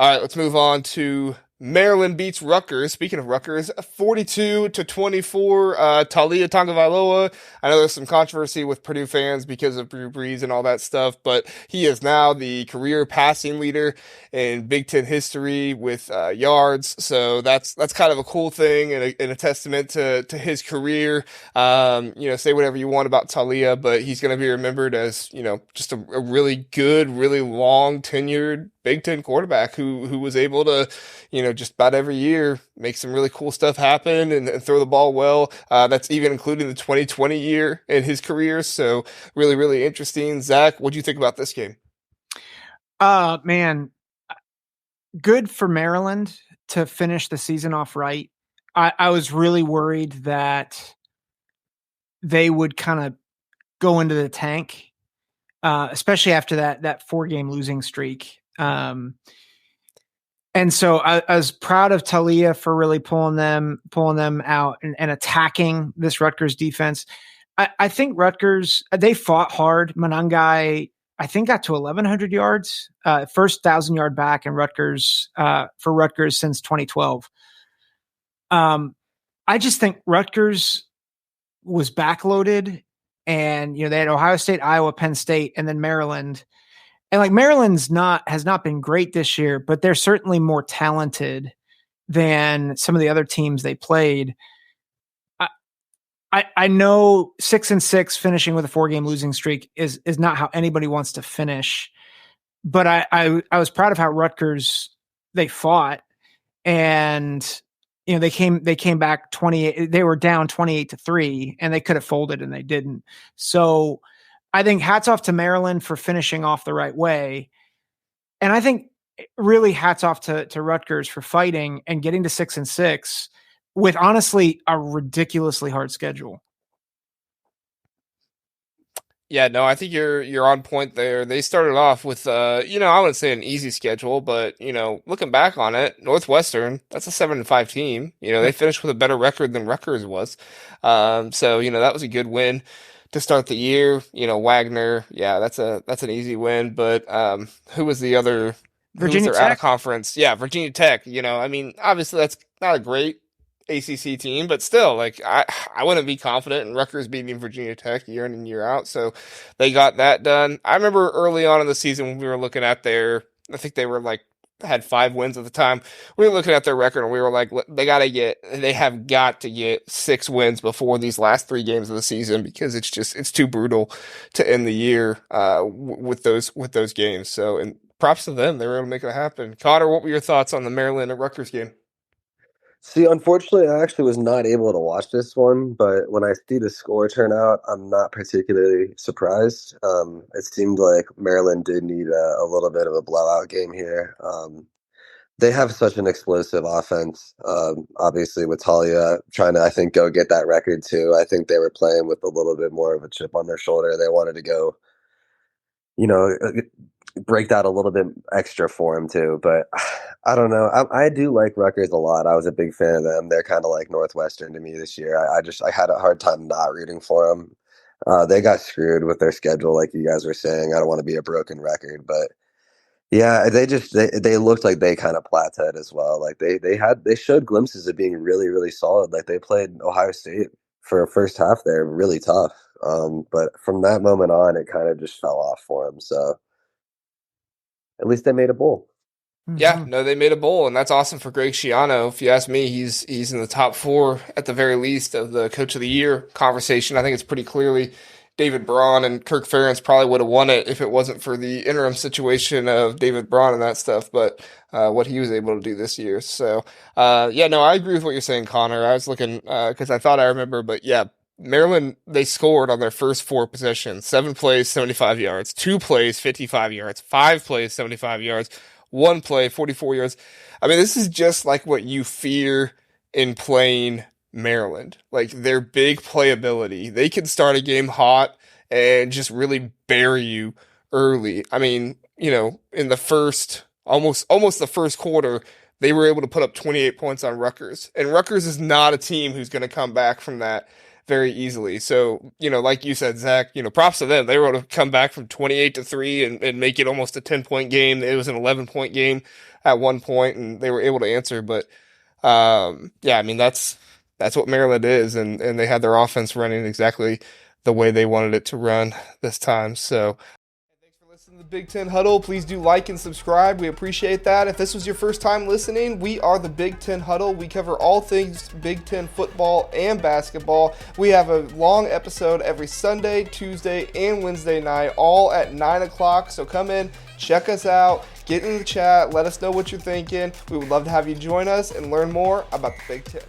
All right, let's move on to Maryland beats Rutgers. Speaking of Rutgers, 42-24. Taulia Tagovailoa. I know there's some controversy with Purdue fans because of Drew Brees and all that stuff, but he is now the career passing leader in Big Ten history with yards. So that's kind of a cool thing and a testament to his career. Say whatever you want about Taulia, but he's going to be remembered as just a really good, really long tenured Big Ten quarterback who was able to, just about every year make some really cool stuff happen and throw the ball well. That's even including the 2020 year in his career. So really, really interesting. Zach, what do you think about this game? Man, good for Maryland to finish the season off right. I was really worried that they would kind of go into the tank, especially after that 4-game losing streak. And so I was proud of Taulia for really pulling them out and attacking this Rutgers defense. I think Rutgers, they fought hard. Monangai, I think, got to 1,100 yards, first 1,000-yard back in Rutgers for Rutgers since 2012. I just think Rutgers was backloaded, and they had Ohio State, Iowa, Penn State, and then Maryland. And like Maryland's has not been great this year, but they're certainly more talented than some of the other teams they played. I know 6-6 finishing with a 4-game losing streak is not how anybody wants to finish, but I was proud of how Rutgers they fought, and they came back 28. They were down 28-3, and they could have folded, and they didn't. So I think hats off to Maryland for finishing off the right way. And I think really hats off to Rutgers for fighting and getting to 6-6 with honestly a ridiculously hard schedule. Yeah, no, I think you're on point there. They started off with I wouldn't say an easy schedule, but looking back on it, Northwestern, that's a 7-5 team. They finished with a better record than Rutgers was. So that was a good win to start the year. Wagner, yeah, that's an easy win. But who was the other? Who was Virginia their out of Tech. conference? Yeah, Virginia Tech. Obviously that's not a great ACC team, but still, like I wouldn't be confident in Rutgers beating Virginia Tech year in and year out. So they got that done. I remember early on in the season when we were looking at I think they were like had 5 wins at the time. We were looking at their record and we were like, they have got to get 6 wins before these last 3 games of the season because it's too brutal to end the year with those games. So and props to them, they were able to make it happen. Connor, what were your thoughts on the Maryland and Rutgers game? See, unfortunately, I actually was not able to watch this one, but when I see the score turnout, I'm not particularly surprised. It seemed like Maryland did need a little bit of a blowout game here. They have such an explosive offense, obviously, with Talia trying to, I think, go get that record too. I think they were playing with a little bit more of a chip on their shoulder. They wanted to go, you know, break that a little bit extra for him too. But I don't know. I do like Rutgers a lot. I was a big fan of them. They're kind of like Northwestern to me this year. I had a hard time not rooting for them. They got screwed with their schedule, like you guys were saying. I don't want to be a broken record, but yeah, they looked like they kind of plateaued as well. Like they showed glimpses of being really, really solid. Like they played Ohio State for a first half there, really tough. But from that moment on, it kind of just fell off for them. So at least they made a bowl. Yeah, Mm-hmm. no, they made a bowl, and that's awesome for Greg Schiano. If you ask me, he's in the top 4 at the very least of the Coach of the Year conversation. I think it's pretty clearly David Braun, and Kirk Ferentz probably would have won it if it wasn't for the interim situation of David Braun and that stuff. But what he was able to do this year, so yeah, no, I agree with what you're saying, Connor. I was looking because I thought I remember, but yeah. Maryland, they scored on their first 4 possessions, 7 plays, 75 yards, 2 plays, 55 yards, 5 plays, 75 yards, 1 play, 44 yards. I mean, this is just like what you fear in playing Maryland. Like their big playability. They can start a game hot and just really bury you early. I mean, in the first almost the first quarter, they were able to put up 28 points on Rutgers. And Rutgers is not a team who's going to come back from that very easily. So, like you said, Zach, props to them. They were able to come back from 28-3 and make it almost a 10-point game. It was an 11-point game at one point, and they were able to answer. But yeah, I mean, that's what Maryland is, and they had their offense running exactly the way they wanted it to run this time. So thanks for listening to the Big Ten Huddle. Please do like and subscribe. We appreciate that. If this was your first time listening, we are the Big Ten Huddle. We cover all things Big Ten football and basketball. We have a long episode every Sunday, Tuesday, and Wednesday night, all at 9 o'clock. So come in, check us out, get in the chat, let us know what you're thinking. We would love to have you join us and learn more about the Big Ten.